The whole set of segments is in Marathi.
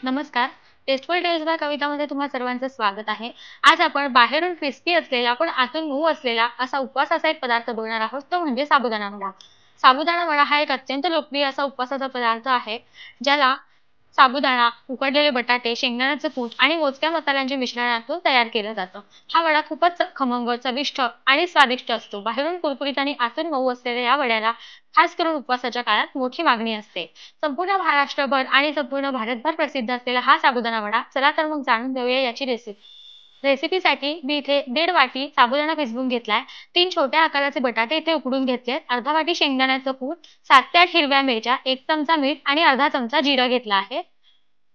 नमस्कार. टेस्टफुल टेस्ट बाय कवितामध्ये तुम्हा सर्वांचं स्वागत आहे. आज आपण बाहेरून क्रिस्पी असलेला पण आतून मऊ असलेला असा उपवासाचा एक पदार्थ बघणार आहोत, तो म्हणजे साबुदाणा वडा. साबुदाणा वडा हा एक अत्यंत लोकप्रिय असा उपवासाचा पदार्थ आहे, ज्याला साबुदाणा, उकडलेले बटाटे, शेंगदाण्याचं कूट आणि मोजक्या मसाल्यांच्या मिश्रणातून तयार केलं जातं. हा वडा खूपच खमंग, चविष्ट आणि स्वादिष्ट असतो. बाहेरून कुरकुरीत आणि आतून मऊ असलेल्या या वड्याला खास करून उपवासाच्या काळात मोठी मागणी असते. संपूर्ण महाराष्ट्रभर आणि संपूर्ण भारतभर प्रसिद्ध असलेला हा साबुदाणा वडा. चला तर मग जाणून घेऊया याची रेसिपी. रेसिपीसाठी मी इथे 1.5 वाटी साबुदाणा भिजवून घेतलाय. 3 छोट्या आकाराचे बटाटे इथे उकडून घेतलेत. अर्धा वाटी शेंगदाण्याचं कूट, 7 ते 8 हिरव्या मिरच्या, 1 चमचा मीठ आणि अर्धा चमचा जिरं घेतलं आहे.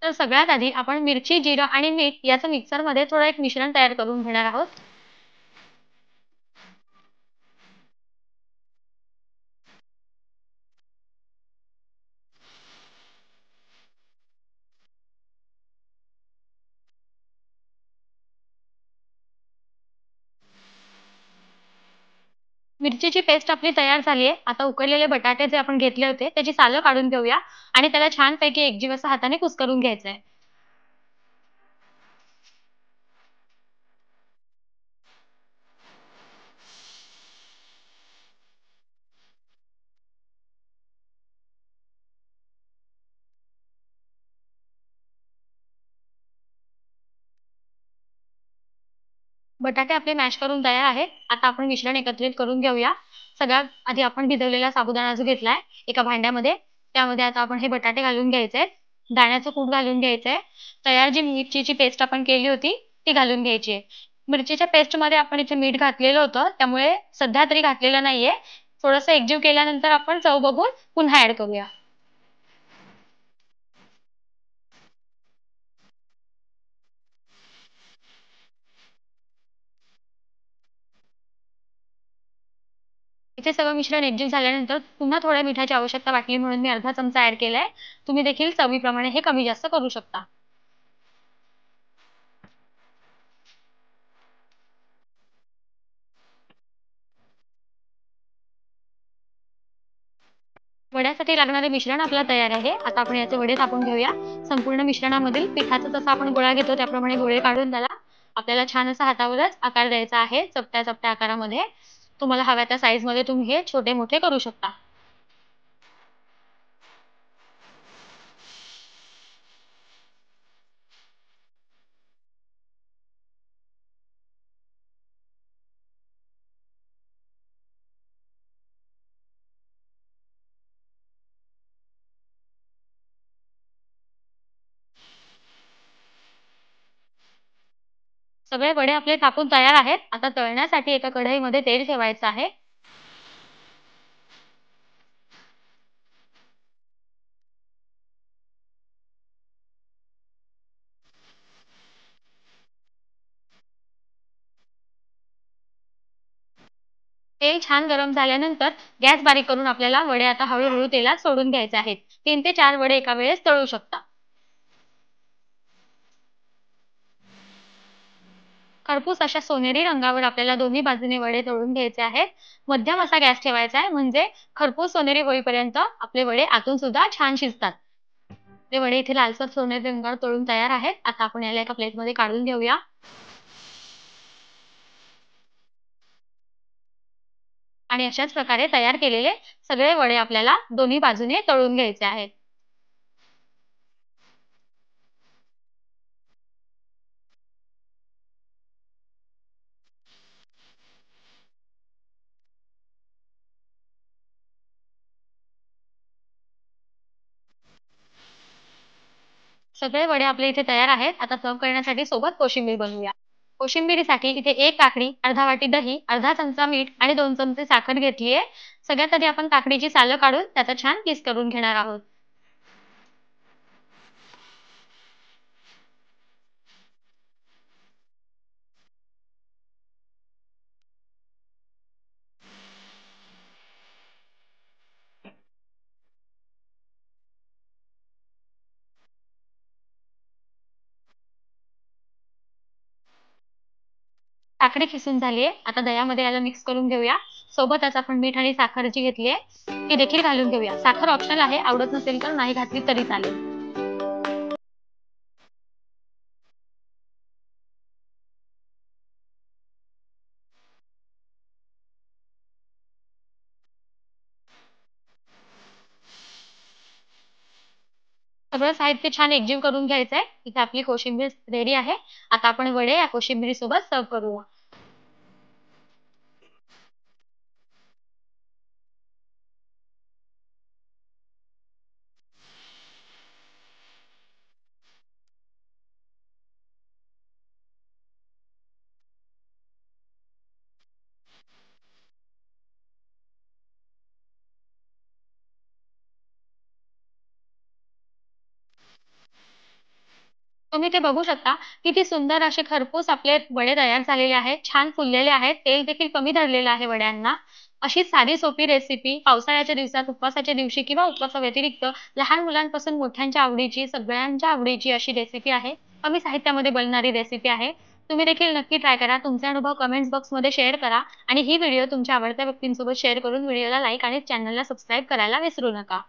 तर सगळ्यात आधी आपण मिरची, जिरं आणि मीठ याचं मिक्सरमध्ये थोडं एक मिश्रण तयार करून घेणार आहोत. मिरचीची पेस्ट आपली तयार झाली आहे. आता उकडलेले बटाटे जे आपण घेतले होते, त्याची सालं काढून घेऊया आणि त्याला छानपैकी एकजीव असं हाताने कुस्करून घ्यायचंय. बटाटे आपले मॅश करून तयार आहेत. आता आपण मिश्रण एकत्रित करून घेऊया. सगळ्यात आधी आपण भिजवलेला साबुदाणा जो घेतलाय एका भांड्यामध्ये, त्यामध्ये आता आपण हे बटाटे घालून घ्यायचे. दाण्याचं कूट घालून घ्यायचंय. तयार जी मिरचीची पेस्ट आपण केली होती, ती घालून घ्यायची आहे. मिरचीच्या पेस्टमध्ये आपण इथे मीठ घातलेलं होतं, त्यामुळे सध्या तरी घातलेलं नाहीये. थोडंसं एकजीव केल्यानंतर आपण चव बघून पुन्हा ॲड करूया. इथे सगळं मिश्रण एकजीव झाल्यानंतर पुन्हा थोड्या मिठाची आवश्यकता वाटली म्हणून मी अर्धा चमचा ॲड केलाय. तुम्ही देखील चवीप्रमाणे हे कमी जास्त करू शकता. वड्यासाठी लागणारे मिश्रण आपलं तयार आहे. आता आपण याचे वडे थापून घेऊया. संपूर्ण मिश्रणामधील पिठाचा जसा आपण गोळा घेतो त्याप्रमाणे गोळे काढून त्याला आपल्याला छान असा हातावरच आकार द्यायचा आहे. चपट्या-चपट्या आकारामध्ये. तुम्हाला हव्या त्या साईजमध्ये तुम्ही हे छोटे-मोठे करू शकता. सगळे वडे आपले थापून तयार आहेत. आता तळण्यासाठी एका कढईमध्ये तेल ठेवायचं आहे. तेल छान गरम झाल्यानंतर गॅस बारीक करून आपल्याला वडे आता हळू तेलात सोडून घ्यायचे आहेत. 3 ते 4 वडे एका वेळेस तळू शकता. खरपूस अशा सोनेरी रंगावर आपल्याला दोन्ही बाजूने वडे तळून घ्यायचे आहेत. मध्यम असा गॅस ठेवायचा आहे, म्हणजे खरपूस सोनेरी होईपर्यंत आपले वडे आतून सुद्धा छान शिजतात. ते वडे इथे लालसर सोनेरी रंगावर तळून तयार आहेत. आता आपण याला एका प्लेटमध्ये काढून घेऊया. आणि अशाच प्रकारे तयार केलेले सगळे वडे आपल्याला दोन्ही बाजूने तळून घ्यायचे आहेत. सगळे वडे आपले इथे तयार आहेत. आता सर्व्ह करण्यासाठी सोबत कोशिंबीर बनवूया. कोशिंबिरीसाठी इथे 1 काकडी, अर्धा वाटी दही, अर्धा चमचा मीठ आणि 2 चमचे साखर घेतली आहे. सगळ्यात आधी आपण काकडीची सालं काढून त्याचा छान किस करून घेणार आहोत. काकडी खिसून झाली आहे. आता दह्यामध्ये याला मिक्स करून घेऊया. सोबतच आपण मीठ आणि साखर जी घेतली आहे, ती देखील घालून घेऊया. साखर ऑप्शनल आहे. आवडत नसेल तर नाही घातली तरी चालेल. सगळं साहित्य छान एकजीव करून घ्यायचंय. इथे आपली कोशिंबीर रेडी आहे. आता आपण वडे या कोशिंबिरीसोबत सर्व्ह करू. तुम्ही ते बघू शकता, किती सुंदर असे खरपूस आपले वडे तयार झालेले आहेत. छान फुललेले आहेत. तेल देखील कमी धरलेलं आहे वड्यांना. अशी साधी सोपी रेसिपी पावसाळ्याच्या दिवसात, उपवासाच्या दिवशी किंवा उपवासाव्यतिरिक्त लहान मुलांपासून मोठ्यांच्या आवडीची, सगळ्यांच्या आवडीची अशी रेसिपी आहे. कमी साहित्यामध्ये बनणारी रेसिपी आहे. तुम्ही देखील नक्की ट्राय करा. तुमचे अनुभव कमेंट्स बॉक्समध्ये शेअर करा आणि ही व्हिडिओ तुमच्या आवडत्या व्यक्तींसोबत शेअर करून व्हिडिओला लाईक आणि चॅनलला सबस्क्राईब करायला विसरू नका.